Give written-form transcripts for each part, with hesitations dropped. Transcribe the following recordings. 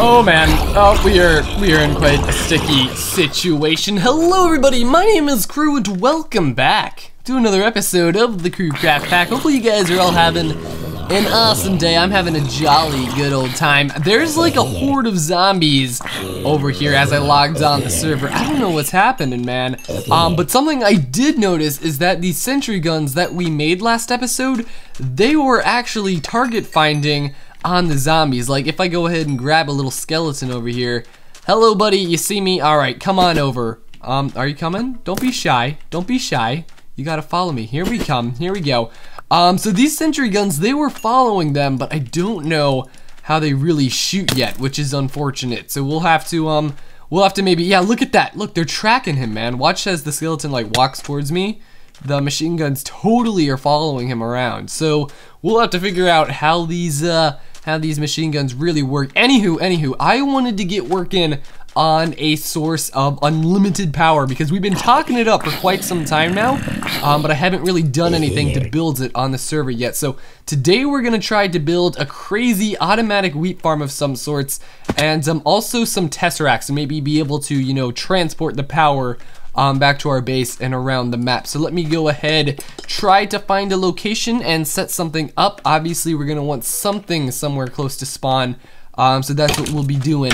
Oh man, oh, we are in quite a sticky situation. Hello everybody, my name is Crew and welcome back to another episode of the Crew Craft Pack. Hopefully you guys are all having an awesome day. I'm having a jolly good old time. There's like a horde of zombies over here as I logged on the server. I don't know what's happening, man. But something I did notice is that these sentry guns that we made last episode, they were actually target finding on the zombies. Like if I go ahead and grab a little skeleton over here. Hello buddy, you see me? Alright, come on over. Are you coming? Don't be shy. Don't be shy. You gotta follow me. Here we come. Here we go. So these sentry guns, they were following them, but I don't know how they really shoot yet, which is unfortunate. So we'll have to maybe, yeah, look at that. Look, they're tracking him, man. Watch as the skeleton like walks towards me. The machine guns totally are following him around. So we'll have to figure out how these machine guns really work. Anywho, I wanted to get working on a source of unlimited power because we've been talking it up for quite some time now, but I haven't really done anything to build it on the server yet. So today we're gonna try to build a crazy automatic wheat farm of some sorts, and also some tesseracts, and maybe be able to, you know, transport the power back to our base and around the map. So let me go ahead, try to find a location and set something up. Obviously we're gonna want something somewhere close to spawn, so that's what we'll be doing.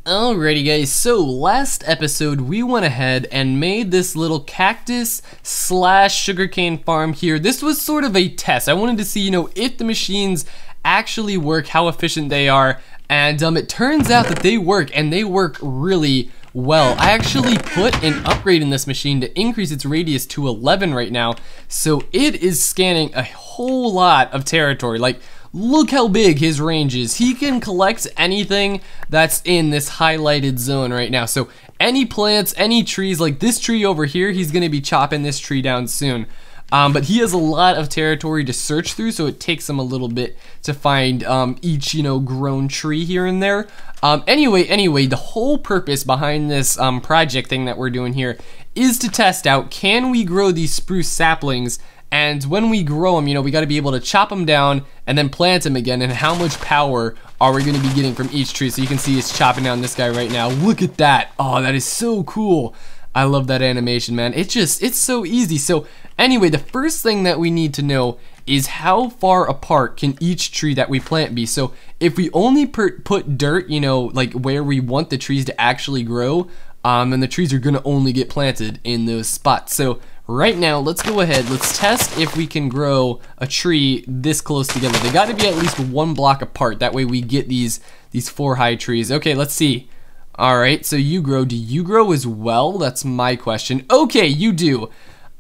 Alrighty guys, so last episode we went ahead and made this little cactus slash sugarcane farm here. This was sort of a test. I wanted to see, you know, if the machines actually work, how efficient they are, and it turns out that they work, and they work really well. I actually put an upgrade in this machine to increase its radius to 11 right now, so it is scanning a whole lot of territory. Like, look how big his range is. He can collect anything that's in this highlighted zone right now. So any plants, any trees, like this tree over here, he's gonna be chopping this tree down soon. But he has a lot of territory to search through, so it takes him a little bit to find each, you know, grown tree here and there. Anyway, the whole purpose behind this project thing that we're doing here is to test out, can we grow these spruce saplings? And when we grow them, you know, we got to be able to chop them down and then plant them again. And how much power are we going to be getting from each tree? So you can see it's chopping down this guy right now. Look at that. Oh, that is so cool. I love that animation, man. It's so easy. So anyway, the first thing that we need to know is how far apart can each tree that we plant be. So if we only put dirt, you know, like where we want the trees to actually grow, then the trees are going to only get planted in those spots. So right now, let's go ahead, let's test if we can grow a tree this close together. They got to be at least one block apart. That way we get these 4 high trees. Okay, let's see. All right, so you grow. Do you grow as well? That's my question. Okay, you do.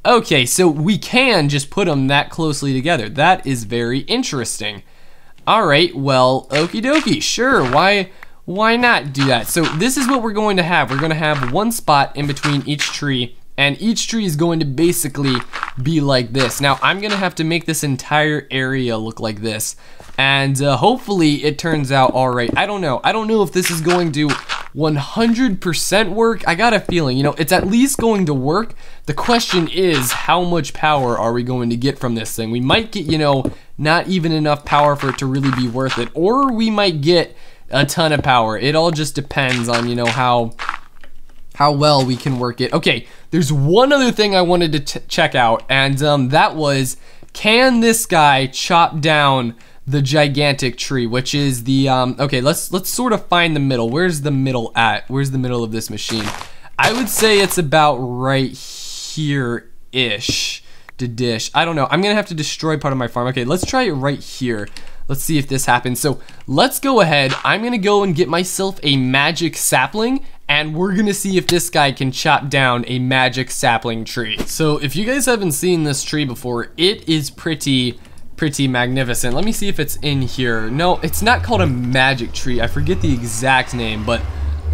Okay, so we can just put them that closely together. That is very interesting. All right, well, okie dokie, sure. Why not do that? So this is what we're going to have. We're going to have one spot in between each tree, and each tree is going to basically be like this. Now, I'm going to have to make this entire area look like this, and hopefully it turns out all right. I don't know if this is going to 100% work. I got a feeling, you know, it's at least going to work. The question is, how much power are we going to get from this thing? We might get, you know, not even enough power for it to really be worth it, or we might get a ton of power. It all just depends on, you know, how well we can work it. Okay, there's one other thing I wanted to check out, and that was, can this guy chop down the gigantic tree, which is the okay, let's sort of find the middle. Where's the middle at? Where's the middle of this machine? I would say it's about right here-ish to dish. I don't know. I'm gonna have to destroy part of my farm. Okay, let's try it right here. Let's see if this happens. So let's go ahead. I'm gonna go and get myself a magic sapling, and we're gonna see if this guy can chop down a magic sapling tree. So if you guys haven't seen this tree before, it is pretty magnificent. Let me see if it's in here. No, it's not called a magic tree. I forget the exact name, but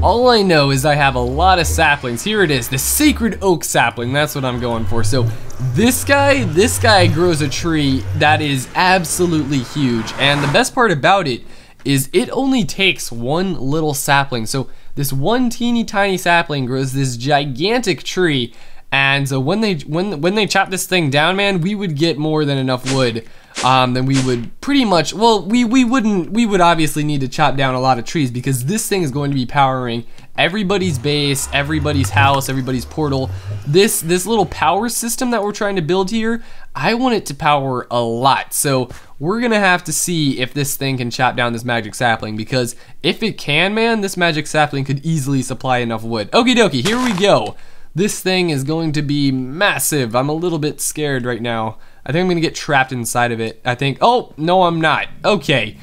all I know is I have a lot of saplings. Here it is, the sacred oak sapling. That's what I'm going for. So this guy grows a tree that is absolutely huge, and the best part about it is it only takes one little sapling. So this one teeny tiny sapling grows this gigantic tree, And when they chop this thing down, man, we would get more than enough wood. Then we would pretty much, well, we would obviously need to chop down a lot of trees, because this thing is going to be powering everybody's base, everybody's house, everybody's portal. This little power system that we're trying to build here, I want it to power a lot. So we're gonna have to see if this thing can chop down this magic sapling, because if it can, man, this magic sapling could easily supply enough wood. Okie dokie, here we go. This thing is going to be massive. I'm a little bit scared right now. I think I'm gonna get trapped inside of it. I think, oh, no I'm not. Okay,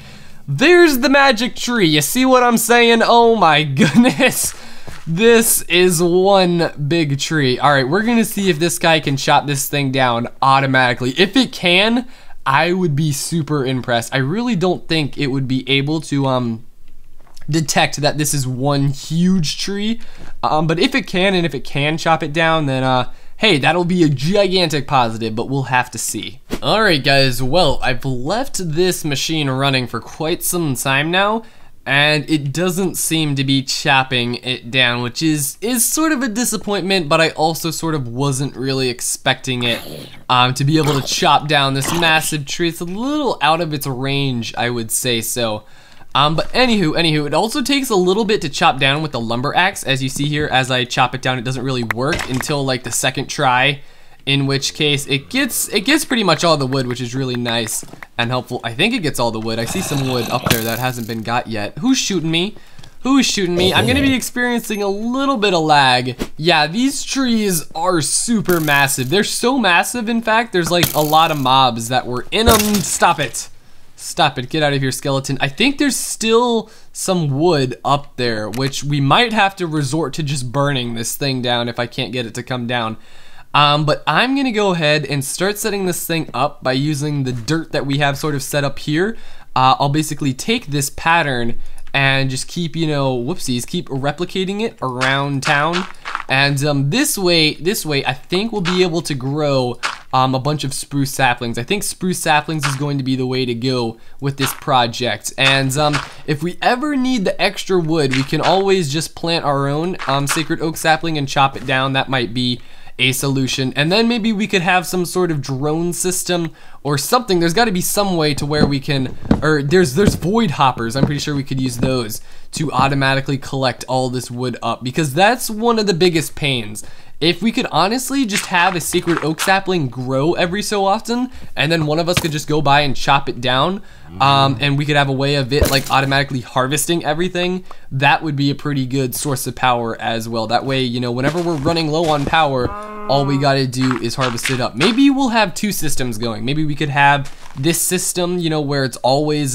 there's the magic tree. You see what I'm saying? Oh my goodness. This is one big tree. All right, we're gonna see if this guy can chop this thing down automatically. If it can, I would be super impressed. I really don't think it would be able to detect that this is one huge tree, but if it can, and if it can chop it down, then hey, that'll be a gigantic positive, but we'll have to see. Alright guys, well, I've left this machine running for quite some time now, and it doesn't seem to be chopping it down, which is sort of a disappointment, but I also sort of wasn't really expecting it to be able to chop down this massive tree. It's a little out of its range, I would say so. But anywho, it also takes a little bit to chop down with the lumber axe. As you see here, as I chop it down, it doesn't really work until like the second try, in which case it gets pretty much all the wood, which is really nice and helpful. I think it gets all the wood. I see some wood up there that hasn't been got yet. Who's shooting me? Who's shooting me? I'm gonna be experiencing a little bit of lag. Yeah, these trees are super massive. They're so massive, in fact, there's like a lot of mobs that were in them. Stop it. Stop it, get out of here, skeleton. I think there's still some wood up there, which we might have to resort to just burning this thing down if I can't get it to come down. But I'm gonna go ahead and start setting this thing up by using the dirt that we have sort of set up here. I'll basically take this pattern and just keep, you know, whoopsies, keep replicating it around town. And this way, I think we'll be able to grow a bunch of spruce saplings. I think spruce saplings is going to be the way to go with this project. And if we ever need the extra wood, we can always just plant our own sacred oak sapling and chop it down. That might be a solution. And then maybe we could have some sort of drone system or something. There's got to be some way to where we can, or there's void hoppers. I'm pretty sure we could use those to automatically collect all this wood up, because that's one of the biggest pains. If we could honestly just have a sacred oak sapling grow every so often, and then one of us could just go by and chop it down, and we could have a way of it like automatically harvesting everything, that would be a pretty good source of power as well. That way, you know, whenever we're running low on power, all we gotta do is harvest it up. Maybe we'll have two systems going. Maybe we could have this system, you know, where it's always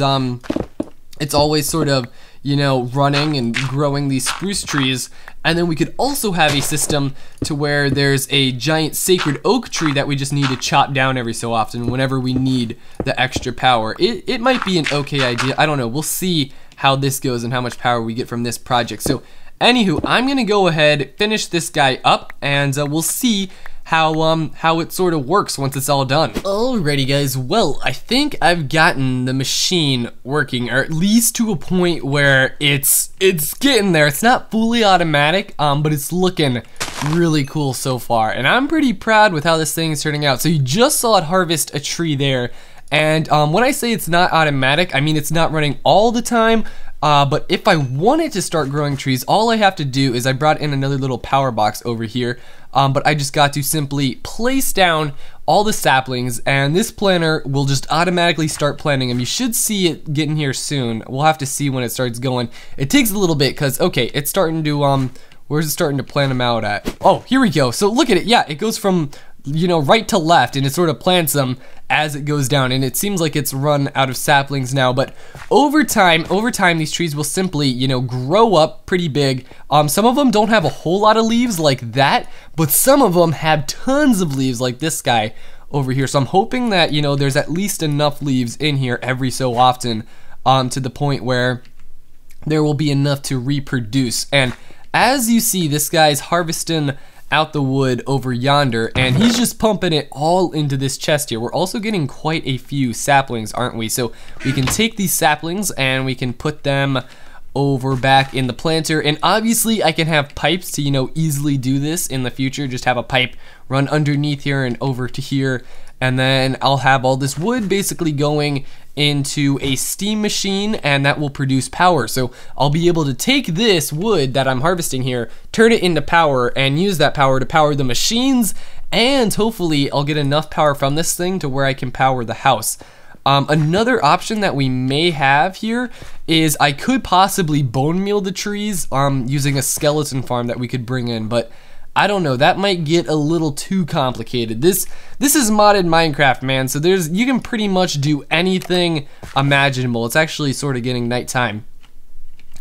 sort of, you know, running and growing these spruce trees. And then we could also have a system to where there's a giant sacred oak tree that we just need to chop down every so often whenever we need the extra power. It might be an okay idea. I don't know. We'll see how this goes and how much power we get from this project. So anywho, I'm gonna go ahead, finish this guy up, and we'll see how it sort of works once it's all done. Alrighty guys, well, I think I've gotten the machine working, or at least to a point where it's getting there. It's not fully automatic, but it's looking really cool so far, and I'm pretty proud with how this thing is turning out. So you just saw it harvest a tree there, and when I say it's not automatic, I mean it's not running all the time. But if I wanted to start growing trees, all I have to do is I brought in another little power box over here, but I just got to simply place down all the saplings, and this planter will just automatically start planting them. You should see it getting here soon. We'll have to see when it starts going. It takes a little bit because, okay, it's starting to, where's it starting to plant them out at? Oh, here we go. So look at it. Yeah, it goes from, you know, right to left, and it sort of plants them as it goes down, and it seems like it's run out of saplings now. But over time these trees will simply, you know, grow up pretty big. Some of them don't have a whole lot of leaves like that, but some of them have tons of leaves like this guy over here. So I'm hoping that, you know, there's at least enough leaves in here every so often, to the point where there will be enough to reproduce. And as you see, this guy's harvesting out the wood over yonder, and he's just pumping it all into this chest here. We're also getting quite a few saplings, aren't we? So we can take these saplings and we can put them over back in the planter. And obviously I can have pipes to, you know, easily do this in the future. Just have a pipe run underneath here and over to here. And then I'll have all this wood basically going into a steam machine, and that will produce power. So I'll be able to take this wood that I'm harvesting here, turn it into power, and use that power to power the machines, and hopefully I'll get enough power from this thing to where I can power the house. Another option that we may have here is I could possibly bone meal the trees using a skeleton farm that we could bring in, but I don't know, that might get a little too complicated. This is modded Minecraft, man, so you can pretty much do anything imaginable. It's actually sort of getting nighttime.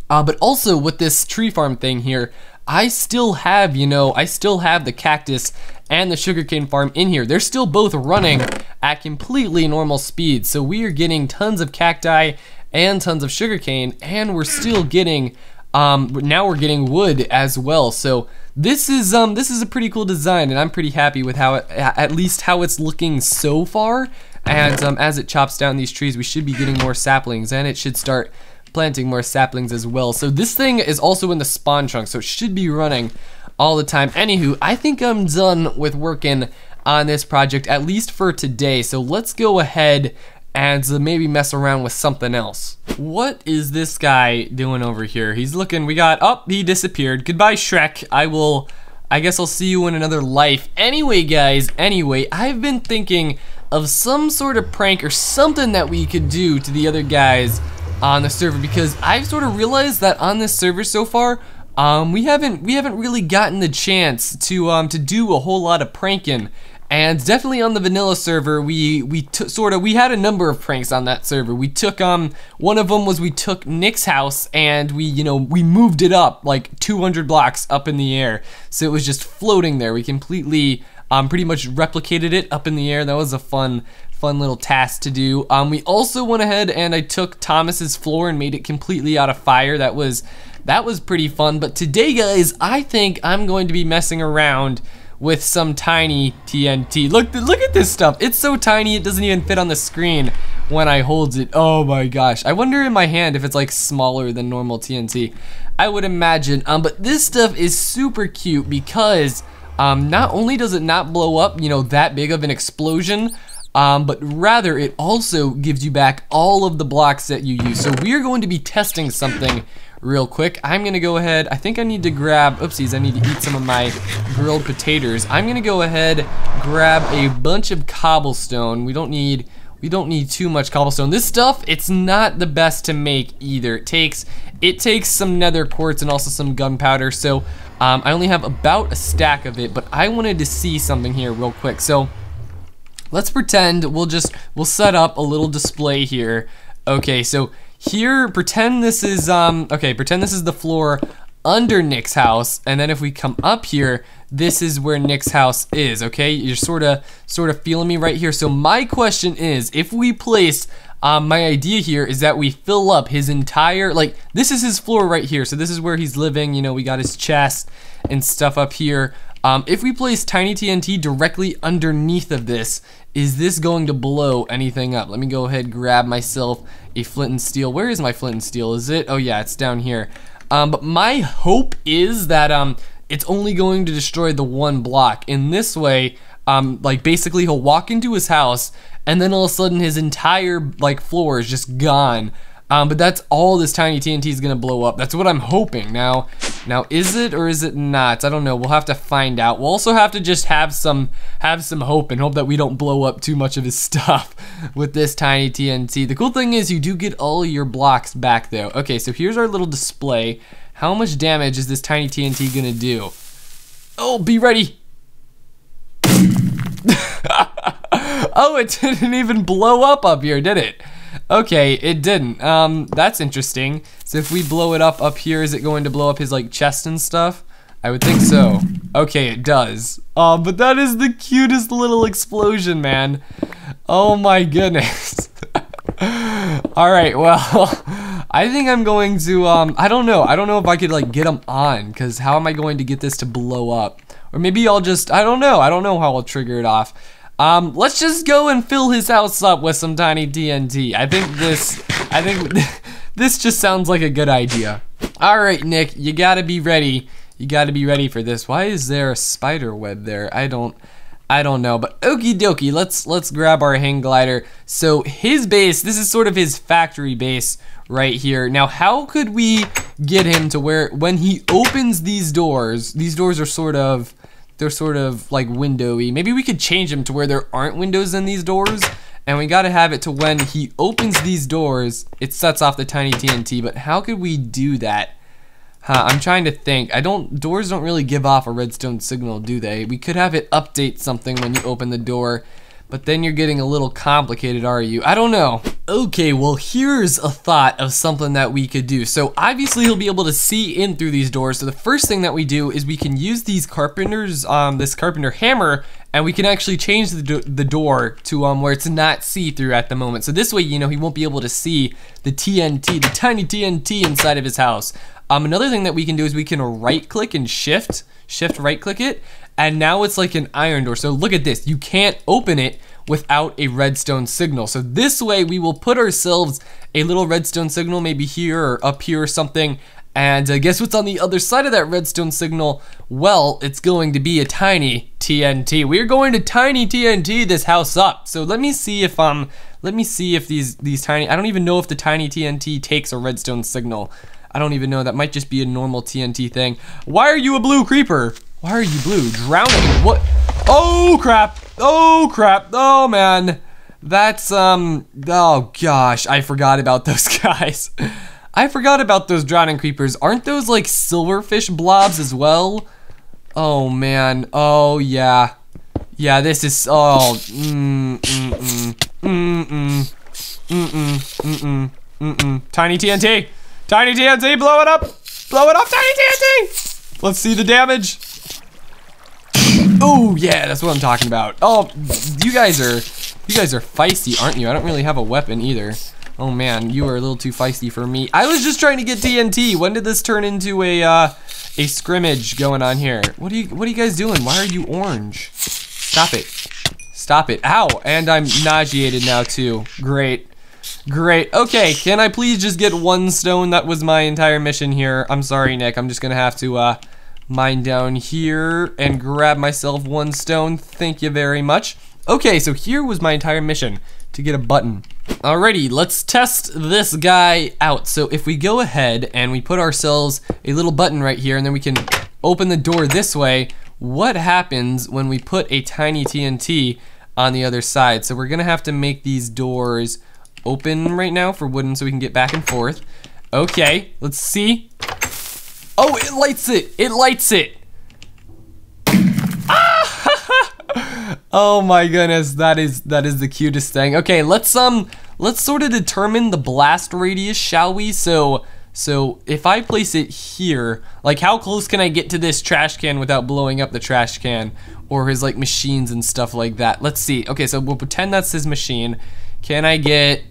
But also with this tree farm thing here, I still have, you know, the cactus and the sugarcane farm in here. They're still both running at completely normal speeds. So we are getting tons of cacti and tons of sugarcane, and we're still getting now we're getting wood as well. So this is a pretty cool design, and I'm pretty happy with how at least how it's looking so far. And as it chops down these trees, we should be getting more saplings, and it should start planting more saplings as well. So this thing is also in the spawn chunk, so it should be running all the time. Anywho, I think I'm done with working on this project, at least for today. So let's go ahead and maybe mess around with something else. What is this guy doing over here? He's looking, he disappeared. Goodbye, Shrek. I guess I'll see you in another life. Anyway, guys, I've been thinking of some sort of prank or something that we could do to the other guys on the server, because I've sort of realized that on this server so far, we haven't really gotten the chance to do a whole lot of pranking. And definitely on the vanilla server, we had a number of pranks on that server. We took one of them was we took Nick's house and we moved it up like 200 blocks up in the air, so it was just floating there. We completely pretty much replicated it up in the air. That was a fun little task to do. We also went ahead and I took Thomas's floor and made it completely out of fire. That was pretty fun. But today, guys, I think I'm going to be messing around with some tiny TNT. Look at this stuff. It's so tiny it doesn't even fit on the screen when I hold it. Oh my gosh. I wonder in my hand if it's like smaller than normal TNT. I would imagine. But this stuff is super cute because not only does it not blow up, that big of an explosion, but rather it also gives you back all of the blocks that you use. So we are going to be testing something real quick. I'm gonna go ahead, I think I need to grab, oopsies, I need to eat some of my grilled potatoes. I'm gonna go ahead, grab a bunch of cobblestone. We don't need too much cobblestone. This stuff, it's not the best to make either. It takes some nether quartz and also some gunpowder, so I only have about a stack of it, but I wanted to see something here real quick. So let's pretend we'll set up a little display here. Okay, so here, pretend this is the floor under Nick's house, and then if we come up here, this is where Nick's house is, okay? You're sort of feeling me right here. So my question is, if we place, my idea here is that we fill up his entire, like, this is his floor right here, so this is where he's living, we got his chest and stuff up here. If we place tiny TNT directly underneath of this, is this going to blow anything up? Let me go ahead and grab myself a flint and steel. Where is my flint and steel? Is it? Oh yeah, it's down here. But my hope is that it's only going to destroy the one block. In this way, like basically he'll walk into his house and then all of a sudden his entire like floor is just gone. But that's all this tiny TNT is gonna blow up. That's what I'm hoping. Now is it or is it not? I don't know. We'll have to find out. We'll also have to just have some hope and hope that we don't blow up too much of his stuff with this tiny TNT. The cool thing is you do get all your blocks back though. Okay, so here's our little display. How much damage is this tiny TNT gonna do? Oh, be ready. Oh, it didn't even blow up here, did it? Okay, it didn't. That's interesting. So if we blow it up here, is it going to blow up his like chest and stuff? I would think so. Okay, it does. But that is the cutest little explosion, man. Oh my goodness. Alright, well, I think I'm going to, I don't know if I could like get him on, because how am I going to get this to blow up? Or maybe I'll just, I don't know how I'll trigger it off. Let's just go and fill his house up with some tiny TNT. I think This just sounds like a good idea. All right, Nick, you gotta be ready. You gotta be ready for this. Why is there a spider web there? I don't know, but okie dokie, let's grab our hang glider. So his base, this is sort of his factory base right here. Now, how could we get him to where when he opens these doors are sort of like windowy. Maybe we could change him to where there aren't windows in these doors, and we gotta have it to when he opens these doors, it sets off the tiny TNT, but how could we do that? I'm trying to think. Doors don't really give off a redstone signal, do they? We could have it update something when you open the door, but then you're getting a little complicated, are you? I don't know. Okay, well, here's a thought of something that we could do. So obviously he'll be able to see in through these doors. So the first thing that we do is we can use these carpenters, this carpenter hammer, and we can actually change the door to where it's not see-through at the moment. So this way, you know, he won't be able to see the TNT, the tiny TNT inside of his house. Another thing that we can do is we can right-click and shift right-click it, and now it's like an iron door. So look at this, you can't open it without a redstone signal. So this way we will put ourselves a little redstone signal, maybe here or up here or something, and guess what's on the other side of that redstone signal? Well, it's going to be a tiny TNT. We're going to tiny TNT this house up. So let me see if these tiny, I don't even know if the tiny TNT takes a redstone signal. I don't even know, that might just be a normal TNT thing. Why are you a blue creeper? Why are you blue? Drowning, what? Oh crap, oh crap, oh man. That's, oh gosh, I forgot about those guys. I forgot about those drowning creepers. Aren't those like silverfish blobs as well? Oh man, oh yeah. Yeah, this is, oh, Tiny TNT. Tiny TNT, blow it up! Blow it up, Tiny TNT! Let's see the damage. Oh yeah, that's what I'm talking about. Oh, you guys are feisty, aren't you? I don't really have a weapon either. Oh man, you are a little too feisty for me. I was just trying to get TNT. When did this turn into a scrimmage going on here? What are you guys doing? Why are you orange? Stop it. Stop it. Ow, and I'm nauseated now too. Great. Great. Okay, can I please just get one stone? That was my entire mission here. I'm sorry, Nick. I'm just gonna have to mine down here and grab myself one stone. Thank you very much. Okay, so here was my entire mission, to get a button. Alrighty, let's test this guy out. So if we go ahead and we put ourselves a little button right here, and then we can open the door this way, what happens when we put a tiny TNT on the other side? So we're gonna have to make these doors open right now for wooden so we can get back and forth. Okay, let's see. Oh, it lights it! It lights it! Ah! Oh my goodness, that is the cutest thing. Okay, let's sort of determine the blast radius, shall we? So if I place it here, like how close can I get to this trash can without blowing up the trash can or his like machines and stuff like that? Let's see. Okay, so we'll pretend that's his machine. Can I get,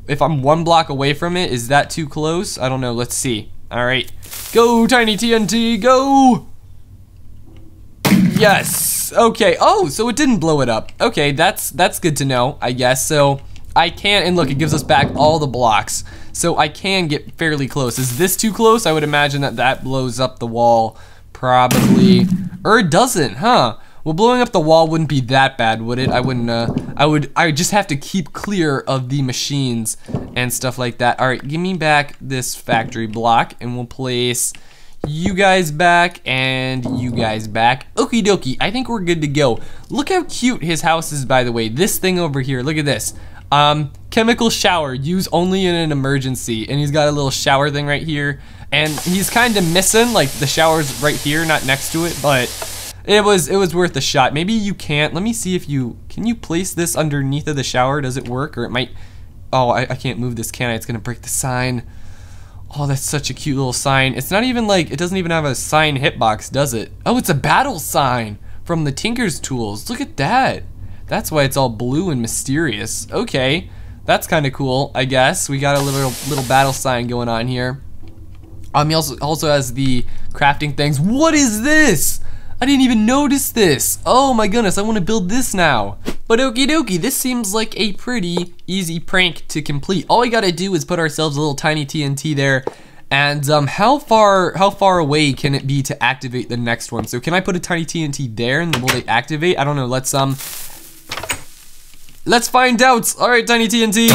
if I'm 1 block away from it, is that too close? I don't know, let's see. All right, go Tiny TNT, go! Yes, okay, oh, so it didn't blow it up. Okay, that's good to know, I guess. So I can, and look, it gives us back all the blocks. So I can get fairly close. Is this too close? I would imagine that blows up the wall, probably. Or it doesn't, huh? Well, blowing up the wall wouldn't be that bad, would it? I wouldn't, I would just have to keep clear of the machines and stuff like that. All right, give me back this factory block, and we'll place you guys back and you guys back. Okie dokie, I think we're good to go. Look how cute his house is, by the way. This thing over here, look at this. Chemical shower, use only in an emergency. And he's got a little shower thing right here. And he's kind of missing, like the shower's right here, not next to it, but it was worth a shot. Maybe you can't, let me see if can you place this underneath of the shower? Does it work? Or it might, oh, I can't move this, can I? It's gonna break the sign. Oh, that's such a cute little sign. It's not even like, it doesn't even have a sign hitbox, does it? Oh, it's a battle sign from the Tinker's Tools. Look at that. That's why it's all blue and mysterious. Okay, that's kind of cool, I guess. We got a little battle sign going on here. He also has the crafting things. What is this? I didn't even notice this. Oh my goodness, I want to build this now. But okie dokie, this seems like a pretty easy prank to complete. All we gotta do is put ourselves a little tiny TNT there. And how far away can it be to activate the next one? So can I put a tiny TNT there and will they activate? I don't know. Let's find out. All right, tiny TNT.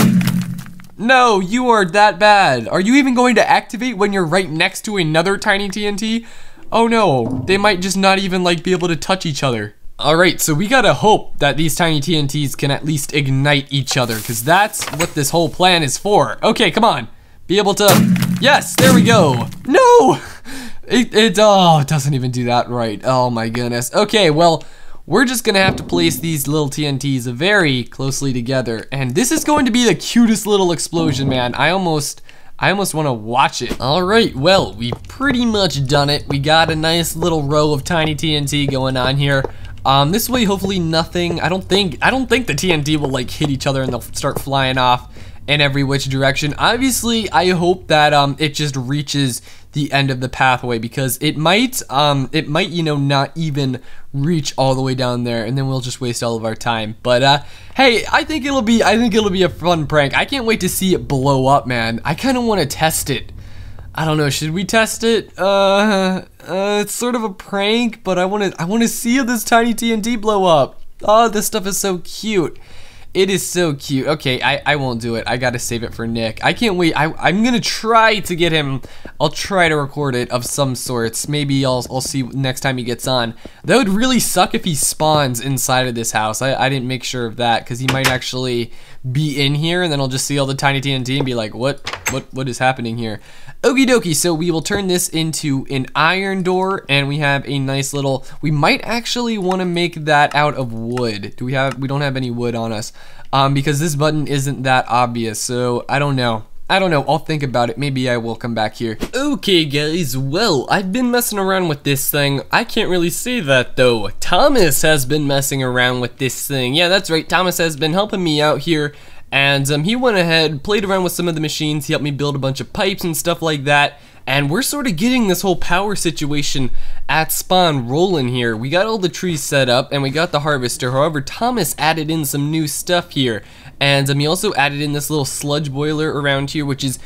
No, you are that bad. Are you even going to activate when you're right next to another tiny TNT? Oh no, they might just not even like be able to touch each other. All right, so we gotta hope that these tiny TNTs can at least ignite each other, because that's what this whole plan is for. Okay, come on. Be able to, yes, there we go. No, it doesn't even do that right. Oh my goodness. Okay, well, we're just gonna have to place these little TNTs very closely together, and this is going to be the cutest little explosion, man. I almost want to watch it. All right, well, we've pretty much done it. We got a nice little row of tiny TNT going on here. This way, hopefully nothing, I don't think the TNT will like hit each other and they'll start flying off in every which direction. Obviously, I hope that it just reaches the end of the pathway, because it might you know, not even reach all the way down there, and then we'll just waste all of our time. But hey, I think it'll be a fun prank. I can't wait to see it blow up, man. I kind of want to test it. I don't know, should we test it? It's sort of a prank, but I want to see this tiny TNT blow up. Oh, this stuff is so cute. It is so cute. Okay, I won't do it. I gotta save it for Nick. I can't wait. I'm gonna try to get him. I'll try to record it of some sorts. Maybe I'll see next time he gets on. That would really suck if he spawns inside of this house. I didn't make sure of that, because he might actually be in here, and then I'll just see all the tiny TNT and be like, what is happening here? Okie dokie, so we will turn this into an iron door, and we have a nice little, we might actually want to make that out of wood. We don't have any wood on us, because this button isn't that obvious, so I don't know. I'll think about it. Maybe I will come back here. Okay guys, well, I've been messing around with this thing. I can't really say that though. Thomas has been messing around with this thing. Yeah, that's right, Thomas has been helping me out here. And he went ahead, played around with some of the machines. He helped me build a bunch of pipes and stuff like that. And we're sort of getting this whole power situation at spawn rolling here. We got all the trees set up and we got the harvester. However, Thomas added in some new stuff here. And he also added in this little sludge boiler around here, which is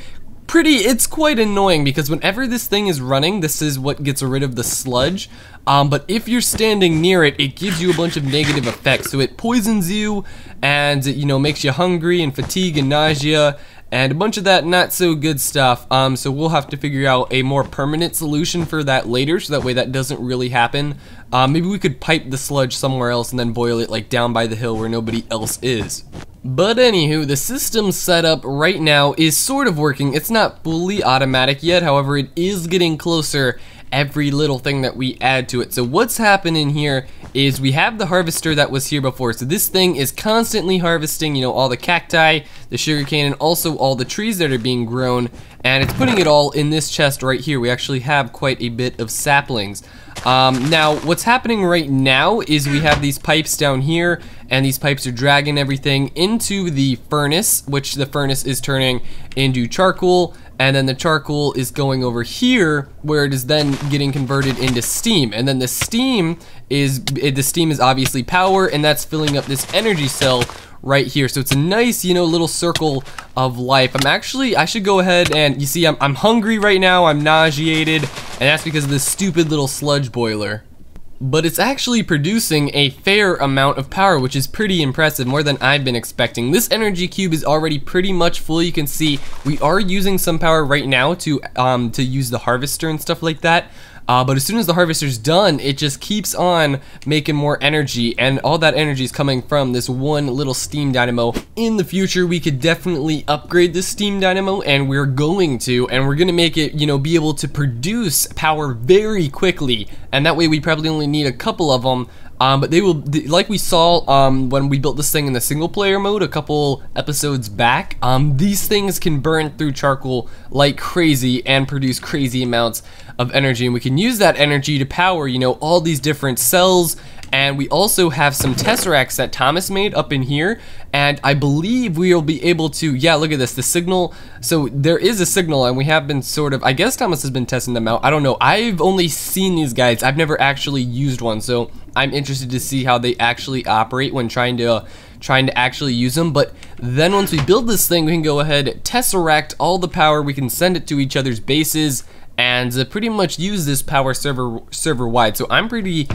it's quite annoying, because whenever this thing is running, this is what gets rid of the sludge. But if you're standing near it, it gives you a bunch of negative effects. So it poisons you, and you know, makes you hungry and fatigue and nausea and a bunch of that not so good stuff. So we'll have to figure out a more permanent solution for that later, so that way that doesn't really happen. Maybe we could pipe the sludge somewhere else and then boil it like down by the hill where nobody else is. But anywho, the system setup right now is sort of working. It's not fully automatic yet, however, it is getting closer every little thing that we add to it. So what's happening here is we have the harvester that was here before. So this thing is constantly harvesting, you know, all the cacti, the sugarcane, and also all the trees that are being grown, and it's putting it all in this chest right here. We actually have quite a bit of saplings. Now, what's happening right now is we have these pipes down here, and these pipes are dragging everything into the furnace, which the furnace is turning into charcoal, and then the charcoal is going over here, where it is then getting converted into steam, and then the steam is obviously power, and that's filling up this energy cell right here. So it's a nice, you know, little circle of life. I should go ahead and, you see, I'm hungry right now, I'm nauseated, and that's because of this stupid little sludge boiler. But it's actually producing a fair amount of power, which is pretty impressive, more than I've been expecting. This energy cube is already pretty much full. You can see we are using some power right now to use the harvester and stuff like that. But as soon as the harvester's done, it just keeps on making more energy, and all that energy is coming from this one little steam dynamo. In the future, we could definitely upgrade this steam dynamo, and we're going to, and we're gonna make it, you know, be able to produce power very quickly, and that way we probably only need a couple of them. But they will, like we saw when we built this thing in the single player mode a couple episodes back, these things can burn through charcoal like crazy and produce crazy amounts of energy, and we can use that energy to power, you know, all these different cells And we also have some tesseracts that Thomas made up in here, and I believe we will be able to, yeah, look at this, the signal. So there is a signal, and we have been sort of, I guess Thomas has been testing them out. I don't know, I've only seen these guys, I've never actually used one, so I'm interested to see how they actually operate when trying to actually use them. But then once we build this thing, we can go ahead, tesseract all the power, we can send it to each other's bases, and pretty much use this power server wide. So I'm pretty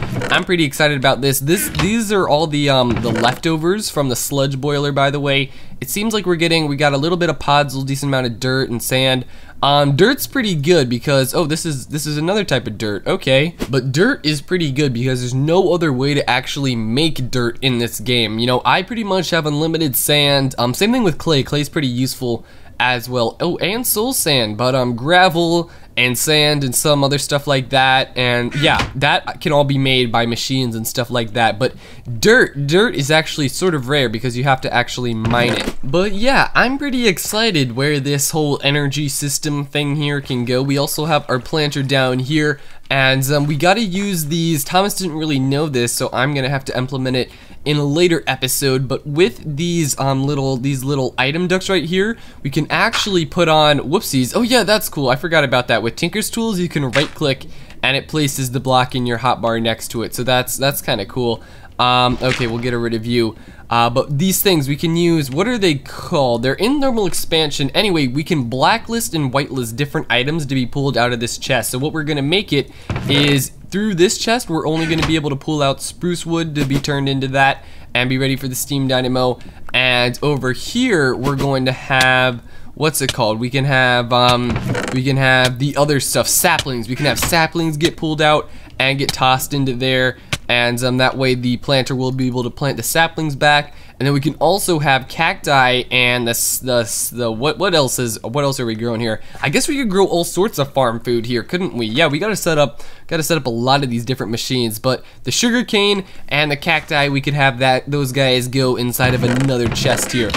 excited about this. These are all the leftovers from the sludge boiler, by the way. It seems like we got a little bit of pods, a decent amount of dirt and sand. Dirt's pretty good because, oh, this is another type of dirt, okay. But dirt is pretty good because there's no other way to actually make dirt in this game. You know, I pretty much have unlimited sand. Same thing with clay. Clay's pretty useful as well. Oh, and soul sand, but gravel and sand and some other stuff like that, and yeah, that can all be made by machines and stuff like that. But dirt is actually sort of rare because you have to actually mine it. But yeah, I'm pretty excited where this whole energy system thing here can go. We also have our planter down here, and we gotta use these. Thomas didn't really know this, so I'm gonna have to implement it in a later episode. But with these little item ducts right here, we can actually put on, whoopsies, oh yeah, that's cool, I forgot about that. With Tinker's tools, you can right click and it places the block in your hotbar next to it, so that's kind of cool. Okay, we'll get rid of you. But these things we can use, what are they called? They're in thermal expansion. Anyway, we can blacklist and whitelist different items to be pulled out of this chest. So what we're gonna make it is, through this chest, we're only gonna be able to pull out spruce wood to be turned into that and be ready for the steam dynamo. And over here, we're going to have, what's it called? We can have the other stuff, saplings. We can have saplings get pulled out and get tossed into there. And that way the planter will be able to plant the saplings back. And then we can also have cacti and what else are we growing here? I guess we could grow all sorts of farm food here, couldn't we? Yeah, we gotta set up a lot of these different machines. But the sugar cane and the cacti, we could have those guys go inside of another chest here.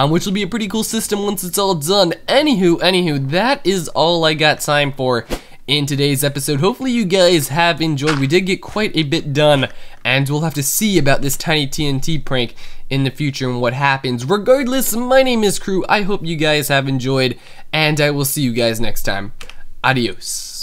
Which will be a pretty cool system once it's all done. Anywho, that is all I got time for in today's episode. Hopefully you guys have enjoyed. We did get quite a bit done, and we'll have to see about this tiny TNT prank in the future and what happens. Regardless, my name is Crew. I hope you guys have enjoyed, and I will see you guys next time. Adios.